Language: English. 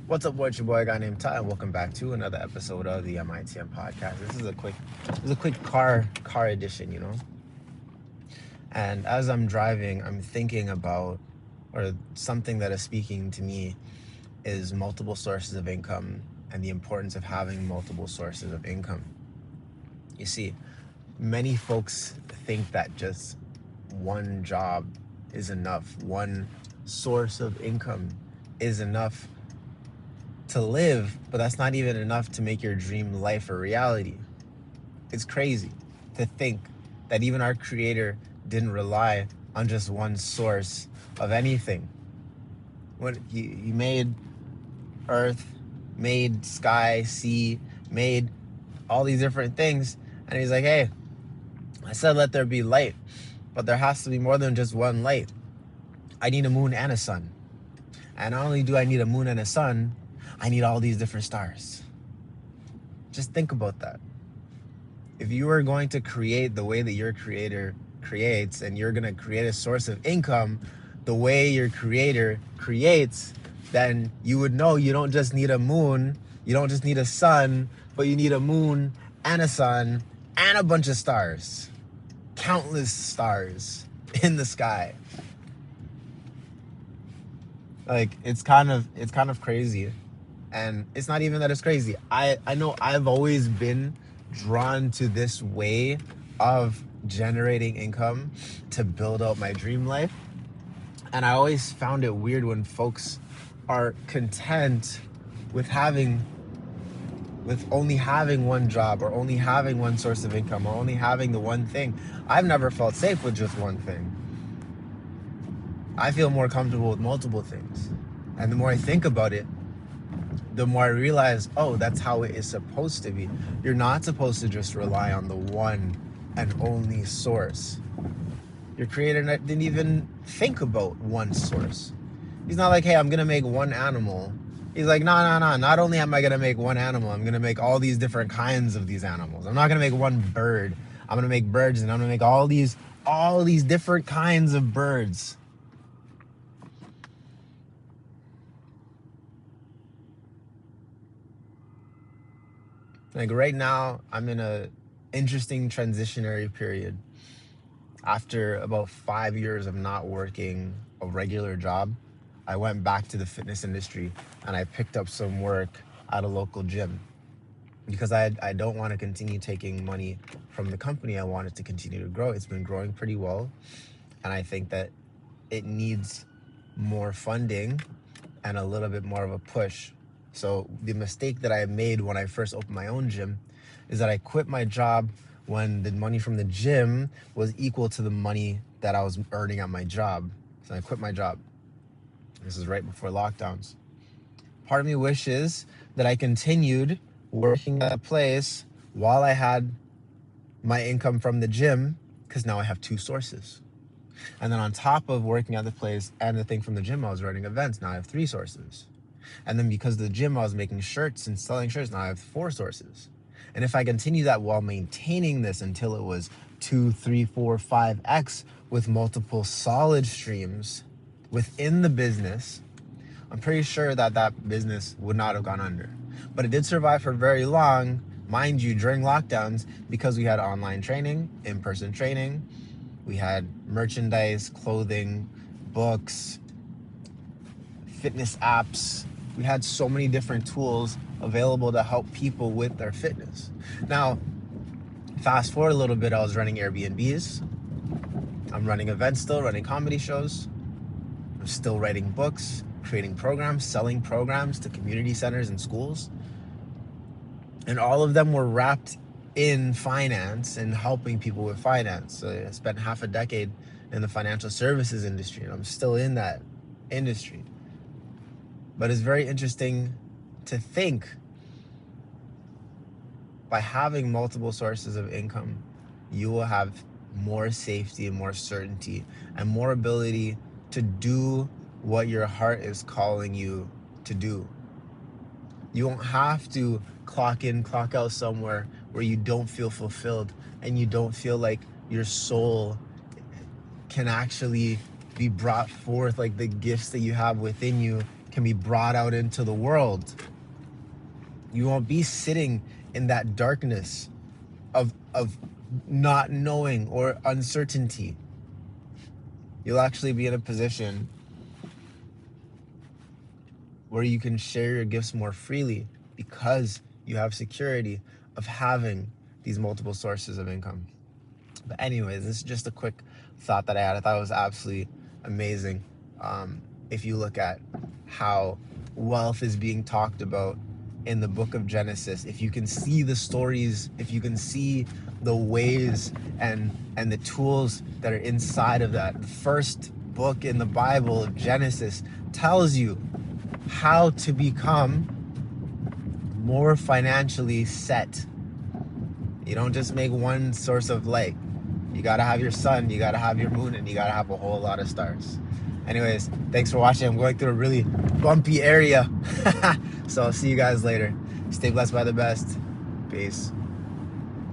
What's up, boy? It's your boy, a guy named Ty, and welcome back to another episode of the MITM podcast. This is a quick car edition. And as I'm driving, I'm thinking about, or something that is speaking to me, is multiple sources of income and the importance of having multiple sources of income. You see, many folks think that just one job is enough, one source of income is enough to live, but that's not even enough to make your dream life a reality. It's crazy to think that even our creator didn't rely on just one source of anything. When he made earth, made sky, sea, made all these different things, and he's like, hey, I said let there be light, but there has to be more than just one light. I need a moon and a sun. And not only do I need a moon and a sun, I need all these different stars. Just think about that. If you are going to create the way that your creator creates, and you're going to create a source of income the way your creator creates, then you would know you don't just need a moon, you don't just need a sun, but you need a moon and a sun and a bunch of stars. Countless stars in the sky. Like, it's kind of crazy. And it's not even that it's crazy. I know I've always been drawn to this way of generating income to build out my dream life. And I always found it weird when folks are content with only having one job, or only having one source of income, or only having the one thing. I've never felt safe with just one thing. I feel more comfortable with multiple things. And the more I think about it, the more I realize, oh, that's how it is supposed to be. You're not supposed to just rely on the one and only source. Your creator didn't even think about one source. He's not like, hey, I'm going to make one animal. He's like, no. Not only am I going to make one animal, I'm going to make all these different kinds of these animals. I'm not going to make one bird. I'm going to make birds, and I'm going to make all these different kinds of birds. Like, right now, I'm in a interesting transitionary period. After about 5 years of not working a regular job, I went back to the fitness industry and I picked up some work at a local gym because I don't want to continue taking money from the company. I want it to continue to grow. It's been growing pretty well, and I think that it needs more funding and a little bit more of a push. So the mistake that I made when I first opened my own gym is that I quit my job when the money from the gym was equal to the money that I was earning at my job. So I quit my job. This is right before lockdowns. Part of me wishes that I continued working at a place while I had my income from the gym, because now I have two sources. And then on top of working at the place and the thing from the gym, I was running events. Now I have three sources. And then because of the gym, I was making shirts and selling shirts. Now I have four sources. And if I continue that while maintaining this until it was 2, 3, 4, 5x with multiple solid streams within the business, I'm pretty sure that business would not have gone under. But it did survive for very long, mind you, during lockdowns, because we had online training, in-person training, we had merchandise, clothing, books, fitness apps. We had so many different tools available to help people with their fitness. Now, fast forward a little bit, I was running Airbnbs. I'm running events still, running comedy shows. I'm still writing books, creating programs, selling programs to community centers and schools. And all of them were wrapped in finance and helping people with finance. So I spent half a decade in the financial services industry, and I'm still in that industry. But it's very interesting to think, by having multiple sources of income, you will have more safety and more certainty and more ability to do what your heart is calling you to do. You won't have to clock in, clock out somewhere where you don't feel fulfilled and you don't feel like your soul can actually be brought forth, like the gifts that you have within you can be brought out into the world. You won't be sitting in that darkness of not knowing or uncertainty. You'll actually be in a position where you can share your gifts more freely because you have security of having these multiple sources of income. But anyways, this is just a quick thought that I had. I thought it was absolutely amazing. If you look at how wealth is being talked about in the book of Genesis, if you can see the stories, if you can see the ways and the tools that are inside of that, the first book in the Bible of Genesis tells you how to become more financially set. You don't just make one source of light. You gotta have your sun, you gotta have your moon, and you gotta have a whole lot of stars. Anyways, thanks for watching. I'm going through a really bumpy area. So I'll see you guys later. Stay blessed by the best. Peace.